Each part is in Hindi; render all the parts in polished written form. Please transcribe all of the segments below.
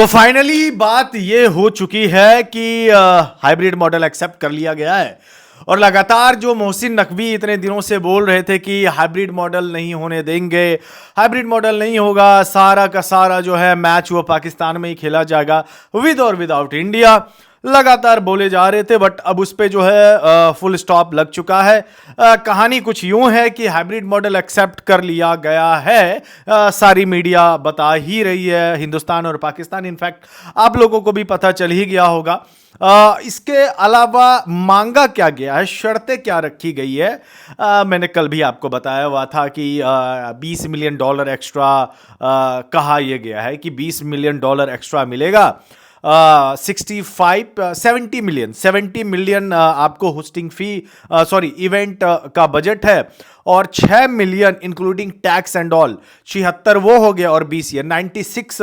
तो फाइनली बात ये हो चुकी है कि हाइब्रिड मॉडल एक्सेप्ट कर लिया गया है। और लगातार जो मोहसिन नकवी इतने दिनों से बोल रहे थे कि हाइब्रिड मॉडल नहीं होने देंगे, हाइब्रिड मॉडल नहीं होगा, सारा का सारा जो है मैच वो पाकिस्तान में ही खेला जाएगा विद और विदाउट इंडिया, लगातार बोले जा रहे थे। बट अब उस पे जो है फुल स्टॉप लग चुका है। कहानी कुछ यूं है कि हाइब्रिड मॉडल एक्सेप्ट कर लिया गया है। सारी मीडिया बता ही रही है, हिंदुस्तान और पाकिस्तान, इनफैक्ट आप लोगों को भी पता चल ही गया होगा। इसके अलावा मांगा क्या गया है, शर्तें क्या रखी गई है। मैंने कल भी आपको बताया हुआ था कि $20 मिलियन एक्स्ट्रा कहा यह गया है कि $20 मिलियन एक्स्ट्रा मिलेगा। 70 मिलियन आपको होस्टिंग फी, सॉरी इवेंट का बजट है, और 6 million including tax and all, 76 वो हो गया, और 20 ये $96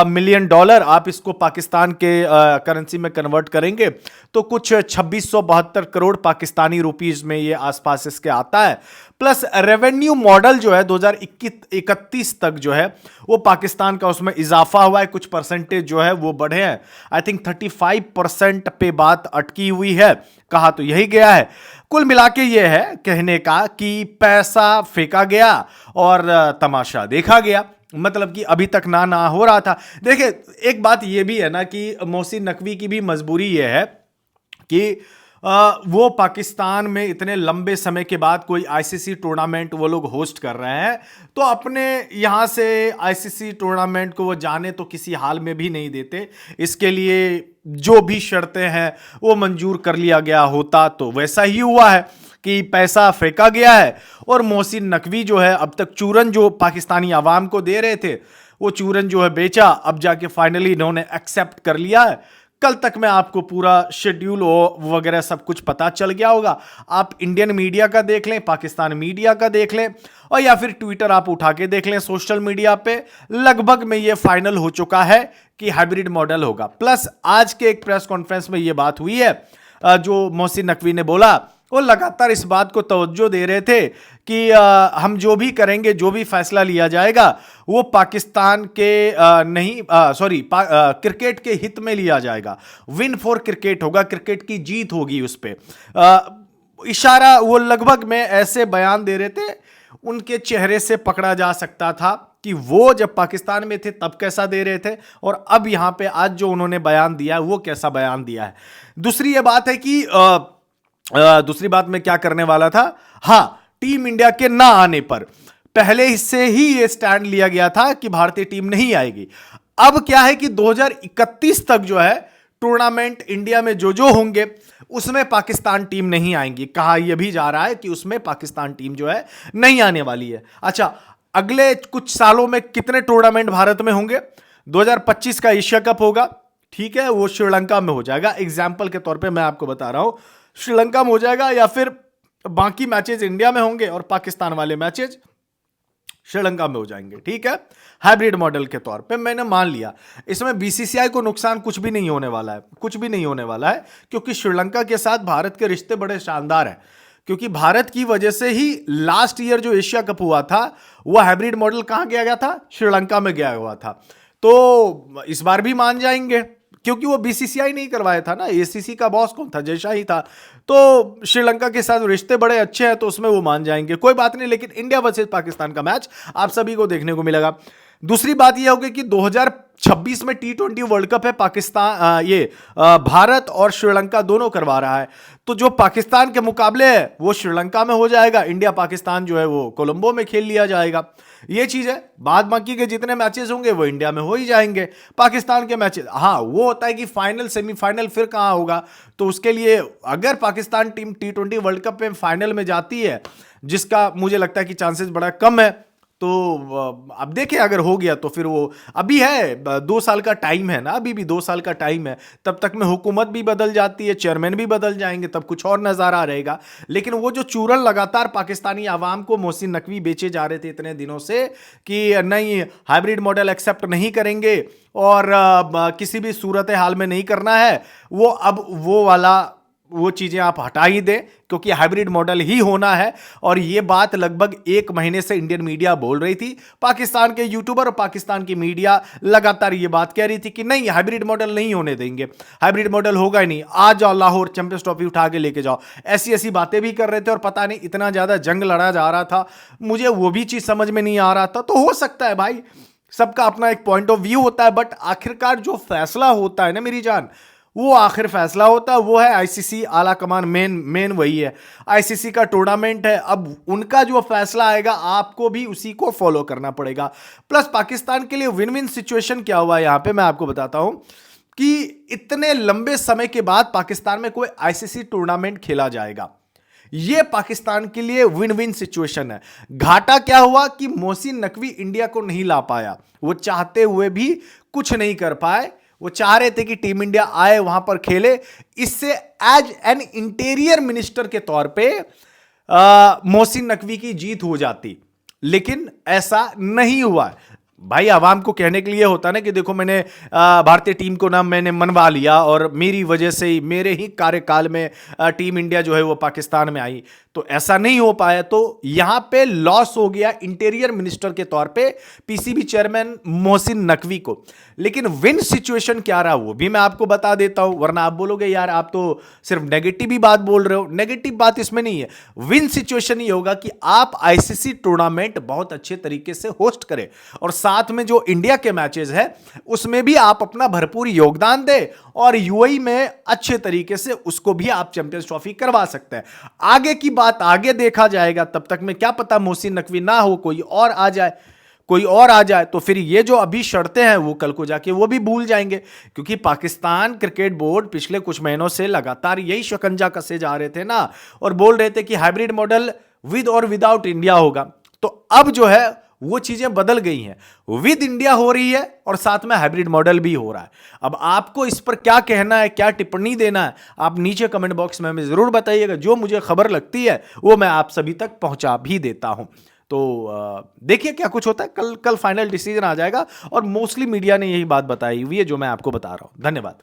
मिलियन आप इसको पाकिस्तान के करेंसी में कन्वर्ट करेंगे तो कुछ 2672 करोड़ पाकिस्तानी रुपीस में ये आसपास इसके आता है। प्लस रेवेन्यू मॉडल जो है 2021-31 तक जो है वो पाकिस्तान का उसमें इजाफा हुआ है, कुछ परसेंटेज जो है वो बढ़े हैं। आई थिंक 35% पे बात अटकी हुई है, कहा तो यही गया है। कुल मिला के ये है कहने का कि पैसा फेंका गया और तमाशा देखा गया, मतलब कि अभी तक ना हो रहा था। देखिए एक बात ये भी है ना कि मोहसिन नकवी की भी मजबूरी ये है कि वो पाकिस्तान में इतने लंबे समय के बाद कोई आईसीसी टूर्नामेंट वो लोग होस्ट कर रहे हैं, तो अपने यहाँ से आईसीसी टूर्नामेंट को वो जाने तो किसी हाल में भी नहीं देते। इसके लिए जो भी शर्तें हैं वो मंजूर कर लिया गया होता तो वैसा ही हुआ है कि पैसा फेंका गया है। और मोहसिन नकवी जो है अब तक चूरन जो पाकिस्तानी आवाम को दे रहे थे वो चूरन जो है बेचा, अब जाके फाइनली इन्होंने एक्सेप्ट कर लिया है। कल तक में आपको पूरा शेड्यूल वगैरह सब कुछ पता चल गया होगा। आप इंडियन मीडिया का देख लें, पाकिस्तान मीडिया का देख लें, और या फिर ट्विटर आप उठा के देख लें, सोशल मीडिया पे लगभग में ये फाइनल हो चुका है कि हाइब्रिड मॉडल होगा। प्लस आज के एक प्रेस कॉन्फ्रेंस में ये बात हुई है, जो मोहसिन नकवी ने बोला, वो लगातार इस बात को तवज्जो दे रहे थे कि हम जो भी करेंगे, जो भी फैसला लिया जाएगा वो पाकिस्तान के क्रिकेट के हित में लिया जाएगा। विन फॉर क्रिकेट होगा, क्रिकेट की जीत होगी उस पर। इशारा वो लगभग में ऐसे बयान दे रहे थे, उनके चेहरे से पकड़ा जा सकता था कि वो जब पाकिस्तान में थे तब कैसा दे रहे थे और अब यहां पे आज जो उन्होंने बयान दिया है वो कैसा बयान दिया है। दूसरी ये बात है कि दूसरी बात मैं क्या करने वाला था, हां, टीम इंडिया के ना आने पर पहले से ही यह स्टैंड लिया गया था कि भारतीय टीम नहीं आएगी। अब क्या है कि 2031 तक जो है टूर्नामेंट इंडिया में जो होंगे उसमें पाकिस्तान टीम नहीं आएंगी। कहा यह भी जा रहा है कि उसमें पाकिस्तान टीम जो है नहीं आने वाली है। अच्छा, अगले कुछ सालों में कितने टूर्नामेंट भारत में होंगे? 2025 का एशिया कप होगा, ठीक है, वो श्रीलंका में हो जाएगा। एग्जाम्पल के तौर पे मैं आपको बता रहा हूं, श्रीलंका में हो जाएगा, या फिर बाकी मैचेस इंडिया में होंगे और पाकिस्तान वाले मैचेस श्रीलंका में हो जाएंगे। ठीक है, हाइब्रिड मॉडल के तौर पे मैंने मान लिया। इसमें बीसीसीआई को नुकसान कुछ भी नहीं होने वाला है, कुछ भी नहीं होने वाला है, क्योंकि श्रीलंका के साथ भारत के रिश्ते बड़े शानदार हैं। क्योंकि भारत की वजह से ही लास्ट ईयर जो एशिया कप हुआ था वो हाइब्रिड मॉडल कहां गया गया था? श्रीलंका में गया हुआ था। तो इस बार भी मान जाएंगे, क्योंकि वो बीसीसीआई नहीं करवाया था ना, एसीसी का बॉस कौन था? जयशाही था। तो श्रीलंका के साथ रिश्ते बड़े अच्छे हैं तो उसमें वो मान जाएंगे, कोई बात नहीं। लेकिन इंडिया वर्सेस पाकिस्तान का मैच आप सभी को देखने को मिलेगा। दूसरी बात यह होगी कि 2026 में T20 वर्ल्ड कप है, पाकिस्तान भारत और श्रीलंका दोनों करवा रहा है। तो जो पाकिस्तान के मुकाबले है वो श्रीलंका में हो जाएगा, इंडिया पाकिस्तान जो है वो कोलंबो में खेल लिया जाएगा। ये चीज है। बाद बाकी के जितने मैचेस होंगे वो इंडिया में हो ही जाएंगे। पाकिस्तान के मैचेस, हाँ, वो होता है कि फाइनल सेमीफाइनल फिर कहां होगा, तो उसके लिए अगर Pakistan team T20 world cup में फाइनल में जाती है, जिसका मुझे लगता है कि चांसेस बड़ा कम है, तो अब देखें अगर हो गया तो फिर वो अभी है 2 साल का टाइम है ना, अभी भी 2 साल का टाइम है। तब तक में हुकूमत भी बदल जाती है, चेयरमैन भी बदल जाएंगे, तब कुछ और नज़ारा रहेगा। लेकिन वो जो चूरन लगातार पाकिस्तानी आवाम को मोहसिन नकवी बेचे जा रहे थे इतने दिनों से कि नहीं हाइब्रिड मॉडल एक्सेप्ट नहीं करेंगे और किसी भी सूरत हाल में नहीं करना है, वो अब वो वाला वो चीज़ें आप हटा ही दें, क्योंकि हाइब्रिड मॉडल ही होना है। और ये बात लगभग 1 महीने से इंडियन मीडिया बोल रही थी। पाकिस्तान के यूट्यूबर और पाकिस्तान की मीडिया लगातार ये बात कह रही थी कि नहीं, हाइब्रिड मॉडल नहीं होने देंगे, हाइब्रिड मॉडल होगा ही नहीं, आ जाओ लाहौर चैंपियंस ट्रॉफी उठा के लेके जाओ। ऐसी ऐसी बातें भी कर रहे थे और पता नहीं इतना ज़्यादा जंग लड़ा जा रहा था, मुझे वो भी चीज़ समझ में नहीं आ रहा था। तो हो सकता है भाई, सबका अपना एक पॉइंट ऑफ व्यू होता है, बट आखिरकार जो फैसला होता है ना मेरी जान, वो आखिर फैसला होता है वो है आईसीसी आला कमान, मेन वही है। आईसीसी का टूर्नामेंट है, अब उनका जो फैसला आएगा आपको भी उसी को फॉलो करना पड़ेगा। प्लस पाकिस्तान के लिए विन विन सिचुएशन क्या हुआ यहां पे मैं आपको बताता हूं कि इतने लंबे समय के बाद पाकिस्तान में कोई आईसीसी टूर्नामेंट खेला जाएगा, यह पाकिस्तान के लिए विन विन सिचुएशन है। घाटा क्या हुआ कि मोहसिन नकवी इंडिया को नहीं ला पाया, वो चाहते हुए भी कुछ नहीं कर पाए। वो चाह रहे थे कि टीम इंडिया आए, वहां पर खेले, इससे एज एन इंटीरियर मिनिस्टर के तौर पे मोहसिन नकवी की जीत हो जाती, लेकिन ऐसा नहीं हुआ। भाई आवाम को कहने के लिए होता ना कि देखो मैंने भारतीय टीम को ना मैंने मनवा लिया और मेरी वजह से ही, मेरे ही कार्यकाल में टीम इंडिया जो है वो पाकिस्तान में आई, तो ऐसा नहीं हो पाया। तो यहां पे लॉस हो गया इंटीरियर मिनिस्टर के तौर पे पीसीबी चेयरमैन मोहसिन नकवी को। लेकिन विन सिचुएशन क्या रहा वो भी मैं आपको बता देता हूं, वरना आप बोलोगे यार आप तो सिर्फ नेगेटिव ही बात बोल रहे हो। नेगेटिव बात इसमें नहीं है, विन सिचुएशन ये होगा कि आप आईसीसी टूर्नामेंट बहुत अच्छे तरीके से होस्ट करें और साथ में जो इंडिया के मैचेस है उसमें भी आप अपना भरपूर योगदान दें और यूएई में अच्छे तरीके से उसको भी आप चैंपियंस ट्रॉफी करवा सकते हैं। आगे की बात आगे देखा जाएगा, तब तक में क्या पता मोहसिन नकवी ना हो, कोई और आ जाए, कोई और आ जाए, तो फिर ये जो अभी शर्तें हैं वो कल को जाके वो भी भूल जाएंगे। क्योंकि पाकिस्तान क्रिकेट बोर्ड पिछले कुछ महीनों से लगातार यही शिकंजा कसे जा रहे थे ना, और बोल रहे थे कि हाइब्रिड मॉडल विद और विदाउट इंडिया होगा। तो अब जो है वो चीजें बदल गई हैं, विद इंडिया हो रही है और साथ में हाइब्रिड मॉडल भी हो रहा है। अब आपको इस पर क्या कहना है, क्या टिप्पणी देना है, आप नीचे कमेंट बॉक्स में हमें जरूर बताइएगा। जो मुझे खबर लगती है वो मैं आप सभी तक पहुंचा भी देता हूं। तो देखिए क्या कुछ होता है, कल फाइनल डिसीजन आ जाएगा और मोस्टली मीडिया ने यही बात बताई हुई है जो मैं आपको बता रहा हूं। धन्यवाद।